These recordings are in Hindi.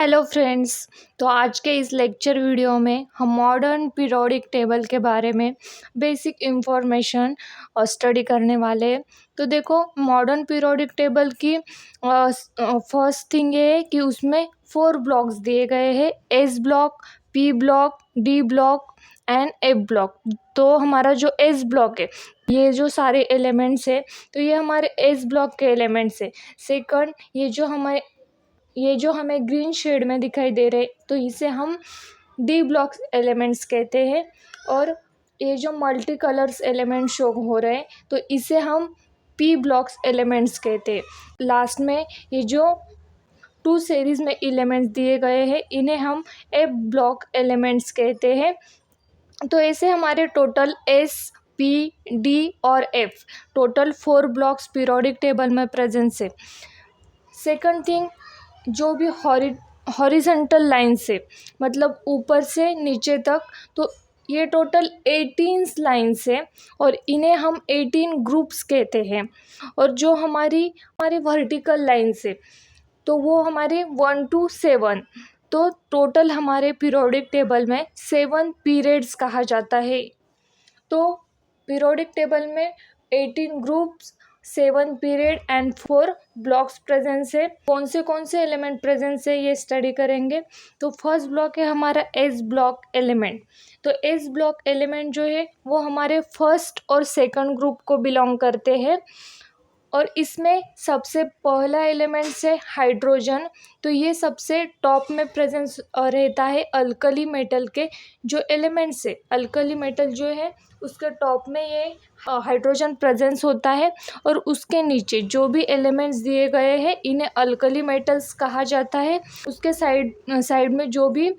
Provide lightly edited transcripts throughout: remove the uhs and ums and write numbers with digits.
Hello friends. तो आज के इस लेक्चर वीडियो में हम मॉडर्न पीरियोडिक टेबल के बारे में बेसिक इन्फॉर्मेशन और स्टडी करने वाले हैं। तो देखो, मॉडर्न पीरियोडिक टेबल की फर्स्ट थिंग ये है कि उसमें 4 ब्लॉक्स दिए गए हैं। S block, P block, D block and F block. तो हमारा जो एस ब्लॉक है, ये जो सारे एलिमेंट्स है, तो ये हमारे एस ब्लॉक के एलिमेंट्स है। सेकंड, ये जो हमें ग्रीन शेड में दिखाई दे रहे, तो इसे हम डी ब्लॉक्स एलिमेंट्स कहते हैं। और ये जो मल्टी कलर्स एलिमेंट शो हो रहे हैं, तो इसे हम पी ब्लॉक्स एलिमेंट्स कहते हैं। लास्ट में ये जो 2 सीरीज में एलिमेंट्स दिए गए हैं, इन्हें हम एफ ब्लॉक एलिमेंट्स कहते हैं। तो ऐसे हमारे टोटल एस, पी, डी और F, total 4 blocks periodic table में प्रेजेंस है। सेकंड थिंग, जो भी हॉरिजॉन्टल लाइन से, मतलब ऊपर से नीचे तक, तो ये टोटल 18 लाइन्स है और इन्हें हम 18 ग्रुप्स कहते हैं। और जो हमारी वर्टिकल लाइन से, तो वो हमारे 1 to 7, तो टोटल हमारे पीरियोडिक टेबल में 7 पीरियड्स कहा जाता है। तो पीरियोडिक टेबल में 18 groups, 7 period and 4 blocks presence है। कौन से एलिमेंट प्रेजेंस है ये स्टडी करेंगे। तो फर्स्ट ब्लॉक है हमारा एस ब्लॉक एलिमेंट। तो एस ब्लॉक एलिमेंट जो है वो हमारे फर्स्ट और सेकंड ग्रुप को बिलोंग करते हैं। और इसमें सबसे पहला एलिमेंट है हाइड्रोजन। तो ये सबसे टॉप में प्रेजेंस रहता है अल्कली मेटल के जो एलिमेंट्स है। अल्कली मेटल जो है उसके टॉप में ये हाइड्रोजन प्रेजेंस होता है। और उसके नीचे जो भी एलिमेंट्स दिए गए हैं, इन्हें अल्कली मेटल्स कहा जाता है। उसके साइड में जो भी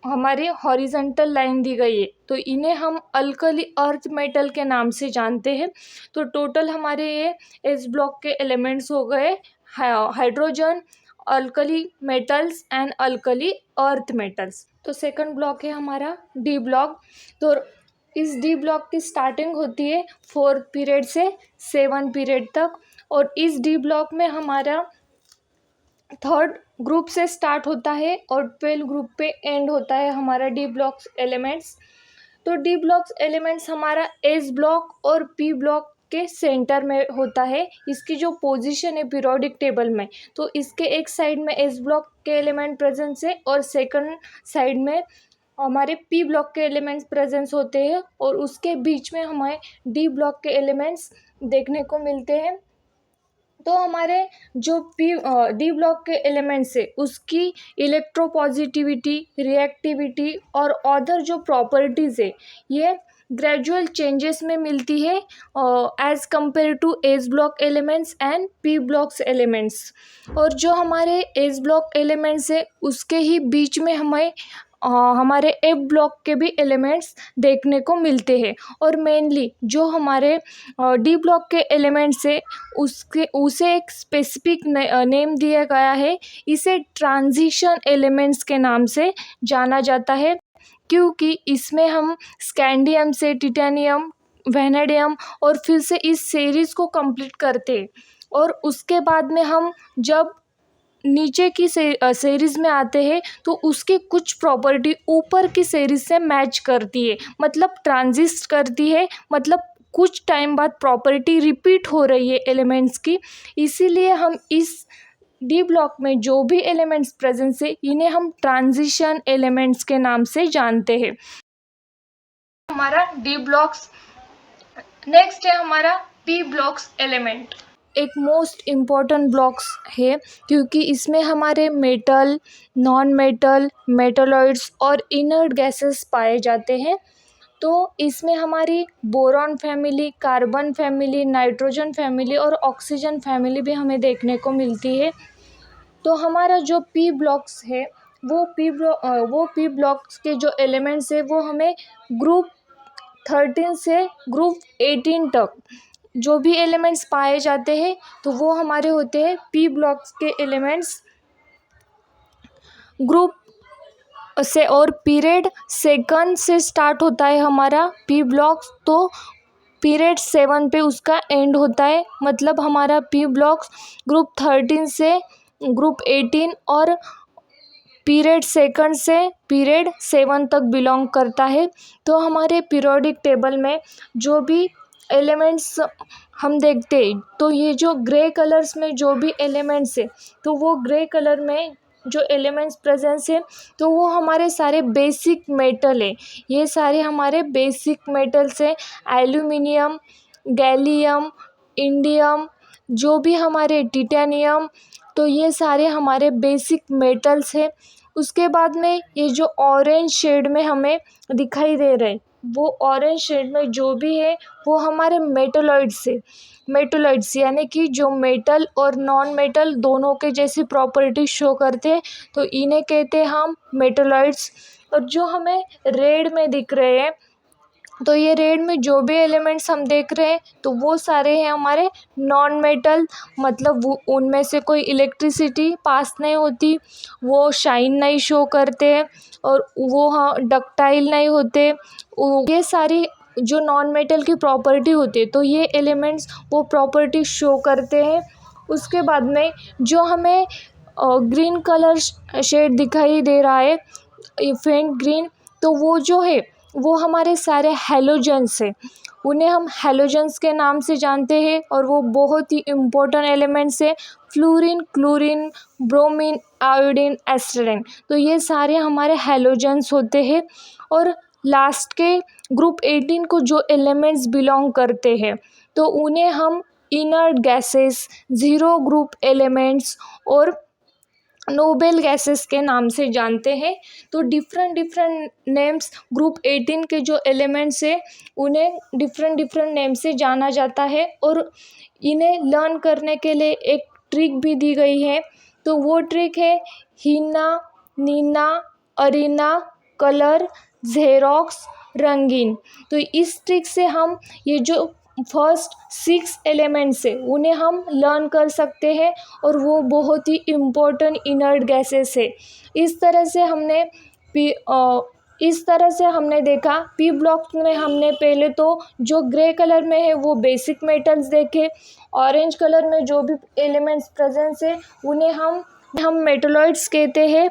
हमारी हॉरिजॉन्टल लाइन दी गई है, तो इन्हें हम अल्कली अर्थ मेटल के नाम से जानते हैं। तो टोटल हमारे ये एस ब्लॉक के एलिमेंट्स हो गए hydrogen, alkali metals and alkali earth metals. तो सेकंड ब्लॉक है हमारा डी ब्लॉक। तो इस डी ब्लॉक की स्टार्टिंग होती है 4 पीरियड से 7 पीरियड तक। और इस डी ब्लॉक में हमारा थर्ड ग्रुप से स्टार्ट होता है और 12 ग्रुप पे एंड होता है हमारा डी ब्लॉक्स एलिमेंट्स। तो डी ब्लॉक्स एलिमेंट्स हमारा एस ब्लॉक और पी ब्लॉक के सेंटर में होता है। इसकी जो पोजीशन है पीरियोडिक टेबल में, तो इसके एक साइड में एस ब्लॉक के एलिमेंट प्रेजेंस है और सेकंड साइड में हमारे पी ब्लॉक के एलिमेंट्स प्रेजेंस होते हैं। और उसके बीच में हमें डी ब्लॉक के एलिमेंट्स देखने को मिलते हैं। तो हमारे जो डी ब्लॉक के एलिमेंट्स है, उसकी इलेक्ट्रोपॉजिटिविटी, रिएक्टिविटी और अदर जो प्रॉपर्टीज़ है, ये ग्रेजुअल चेंजेस में मिलती है as compare to S block elements and P blocks elements. और जो हमारे एस ब्लॉक एलिमेंट्स है, उसके ही बीच में हमें हमारे एफ ब्लॉक के भी एलिमेंट्स देखने को मिलते हैं। और मेनली जो हमारे डी ब्लॉक के एलिमेंट्स है, उसे एक स्पेसिफिक नेम दिया गया है। इसे ट्रांजिशन एलिमेंट्स के नाम से जाना जाता है, क्योंकि इसमें हम स्कैंडियम से टिटेनियम, वेनेडियम और फिर से इस सीरीज़ को कंप्लीट करते हैं। और उसके बाद में हम जब नीचे की सीरीज़ में आते हैं, तो उसकी कुछ प्रॉपर्टी ऊपर की सीरीज़ से मैच करती है, मतलब ट्रांजिस्ट करती है, मतलब कुछ टाइम बाद प्रॉपर्टी रिपीट हो रही है एलिमेंट्स की। इसीलिए हम इस डी ब्लॉक में जो भी एलिमेंट्स प्रेजेंस है, इन्हें हम ट्रांजिशन एलिमेंट्स के नाम से जानते हैं। हमारा डी ब्लॉक्स। नेक्स्ट है हमारा पी ब्लॉक्स एलिमेंट। एक मोस्ट इम्पॉर्टेंट ब्लॉक्स है, क्योंकि इसमें हमारे मेटल, नॉन मेटल, मेटलॉइड्स और इनर्ट गैसेस पाए जाते हैं। तो इसमें हमारी boron family, carbon family, nitrogen family और ऑक्सीजन फैमिली भी हमें देखने को मिलती है। तो हमारा जो पी ब्लॉक्स है, वो पी ब्लॉक्स के जो एलिमेंट्स है, वो हमें ग्रुप 13 से ग्रुप 18 तक जो भी एलिमेंट्स पाए जाते हैं, तो वो हमारे होते हैं पी ब्लॉक्स के एलिमेंट्स। ग्रुप से और पीरियड सेकंड से स्टार्ट होता है हमारा पी ब्लॉक्स, तो पीरियड 7 पे उसका एंड होता है। मतलब हमारा पी ब्लॉक्स ग्रुप 13 से ग्रुप 18 और पीरियड सेकंड से पीरियड 7 तक बिलोंग करता है। तो हमारे पीरियोडिक टेबल में जो भी एलिमेंट्स हम देखते हैं, तो ये जो ग्रे कलर्स में जो भी एलिमेंट्स है, तो वो ग्रे कलर में जो एलिमेंट्स प्रेजेंस है, तो वो हमारे सारे बेसिक मेटल है। ये सारे हमारे बेसिक मेटल्स है। एल्यूमिनियम, गैलियम, इंडियम, जो भी हमारे टिटेनियम, तो ये सारे हमारे बेसिक मेटल्स है। उसके बाद में ये जो ऑरेंज शेड में हमें दिखाई दे रहे हैं, वो ऑरेंज शेड में जो भी है वो हमारे मेटलॉइड्स है। मेटलॉइड्स यानी कि जो मेटल और नॉन मेटल दोनों के जैसी प्रॉपर्टी शो करते हैं, तो इन्हें कहते हैं हम मेटलॉइड्स। और जो हमें रेड में दिख रहे हैं, तो ये रेड में जो भी एलिमेंट्स हम देख रहे हैं, तो वो सारे हैं हमारे नॉन मेटल। मतलब वो उनमें से कोई इलेक्ट्रिसिटी पास नहीं होती, वो शाइन नहीं शो करते हैं, और वो हाँ डक्टाइल नहीं होते। ये सारी जो नॉन मेटल की प्रॉपर्टी होती है, तो ये एलिमेंट्स वो प्रॉपर्टी शो करते हैं। उसके बाद में जो हमें ग्रीन कलर शेड दिखाई दे रहा है, फेंट ग्रीन, तो वो जो है वो हमारे सारे हैलोजन्स है। उन्हें हम हैलोजन्स के नाम से जानते हैं, और वो बहुत ही इम्पोर्टेंट एलिमेंट्स है। फ्लोरीन, क्लोरीन, ब्रोमीन, आयोडीन, एस्टरीन, तो ये सारे हमारे हैलोजन्स होते हैं। और लास्ट के ग्रुप 18 को जो एलिमेंट्स बिलोंग करते हैं, तो उन्हें हम inert gases, zero group elements और नोबेल गैसेस के नाम से जानते हैं। तो डिफरेंट डिफरेंट नेम्स ग्रुप 18 के जो एलिमेंट्स है, उन्हें डिफरेंट डिफरेंट नेम से जाना जाता है। और इन्हें लर्न करने के लिए एक ट्रिक भी दी गई है। तो वो ट्रिक है हीना, नीना, अरीना, कलर, जेरोक्स, रंगीन। तो इस ट्रिक से हम ये जो फर्स्ट 6 एलिमेंट्स है उन्हें हम लर्न कर सकते हैं, और वो बहुत ही इम्पोर्टेंट इनर्ट गैसेस है। इस तरह से हमने देखा पी ब्लॉक में। हमने पहले तो जो ग्रे कलर में है वो बेसिक मेटल्स देखे, ऑरेंज कलर में जो भी एलिमेंट्स प्रेजेंस है उन्हें हम मेटलॉइड्स कहते हैं,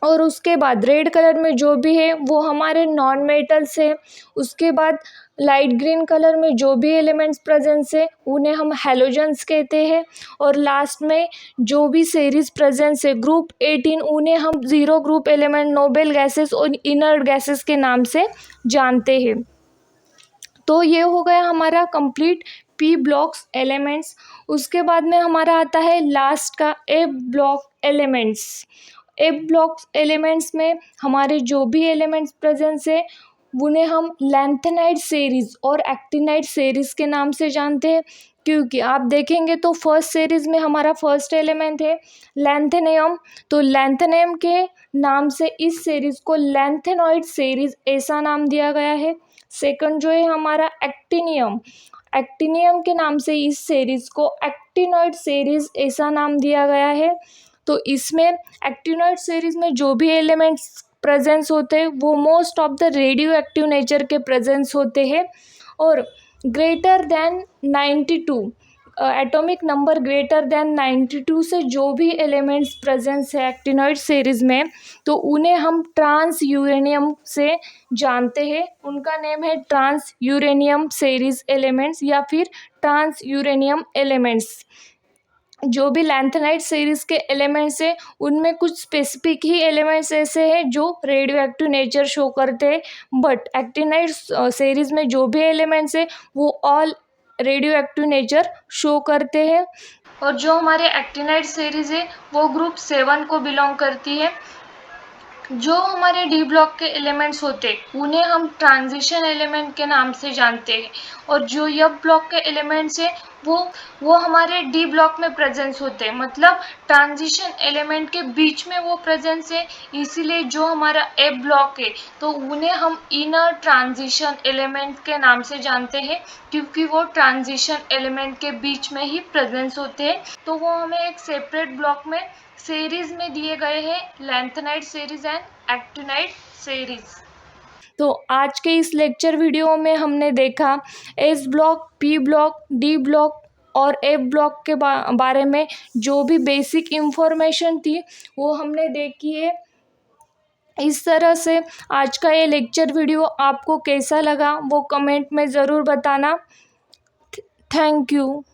और उसके बाद रेड कलर में जो भी है वो हमारे नॉन मेटल्स है। उसके बाद लाइट ग्रीन कलर में जो भी एलिमेंट्स प्रेजेंस है उन्हें हम हैलोजन्स कहते हैं। और लास्ट में जो भी सीरीज प्रेजेंस है ग्रुप 18, उन्हें हम zero group element, noble gases और इनर्ट गैसेस के नाम से जानते हैं। तो ये हो गया हमारा कंप्लीट पी ब्लॉक्स एलिमेंट्स। उसके बाद में हमारा आता है लास्ट का ए ब्लॉक एलिमेंट्स। ए ब्लॉक्स एलिमेंट्स में हमारे जो भी एलिमेंट्स प्रेजेंस है उन्हें हम लैंथेनाइड सीरीज़ और एक्टिनाइड सीरीज़ के नाम से जानते हैं। क्योंकि आप देखेंगे तो फर्स्ट सीरीज़ में हमारा फर्स्ट एलिमेंट है लैंथेनियम, तो लैंथेनियम के नाम से इस सीरीज़ को लैंथेनॉइड सीरीज़ ऐसा नाम दिया गया है। सेकंड जो है हमारा एक्टिनियम, एक्टिनियम के नाम से इस सीरीज़ को एक्टिनॉइड सीरीज़ ऐसा नाम दिया गया है। तो इसमें एक्टिनॉइड सीरीज़ में जो भी एलिमेंट्स प्रेजेंस होते हैं वो most of the radio active nature के प्रेजेंस होते हैं। और greater than 92 atomic number greater than 92 से जो भी एलिमेंट्स प्रेजेंस है एक्टिनॉइड सीरीज़ में, तो उन्हें हम ट्रांस यूरेनियम से जानते हैं। उनका नेम है ट्रांस यूरेनियम सीरीज़ एलिमेंट्स या फिर ट्रांस यूरेनियम एलिमेंट्स। जो भी लैंथेनाइड सीरीज़ के एलिमेंट्स हैं उनमें कुछ स्पेसिफिक ही एलिमेंट्स ऐसे हैं जो रेडियो एक्टिव नेचर शो करते हैं, बट एक्टिनाइड सीरीज़ में जो भी एलिमेंट्स हैं वो all radio active nature show करते हैं। और जो हमारे एक्टिनाइड सीरीज़ है वो ग्रुप 7 को बिलोंग करती है। जो हमारे डी ब्लॉक के एलिमेंट्स होते हैं उन्हें हम ट्रांजिशन एलिमेंट के नाम से जानते हैं। और जो एफ ब्लॉक के एलिमेंट्स हैं वो हमारे डी ब्लॉक में प्रेजेंस होते हैं, मतलब ट्रांजिशन एलिमेंट के बीच में वो प्रेजेंस है। इसीलिए जो हमारा एफ ब्लॉक है तो उन्हें हम इनर ट्रांजिशन एलिमेंट के नाम से जानते हैं, क्योंकि वो ट्रांजिशन एलिमेंट के बीच में ही प्रेजेंस होते हैं। तो वो हमें एक सेपरेट ब्लॉक में सीरीज में दिए गए हैं, lanthanide series and actinide series. तो आज के इस लेक्चर वीडियो में हमने देखा S block, P block, D block और एप ब्लॉक के बारे में जो भी बेसिक इन्फॉर्मेशन थी वो हमने देखी है। इस तरह से आज का ये लेक्चर वीडियो आपको कैसा लगा वो कमेंट में ज़रूर बताना। Thank you.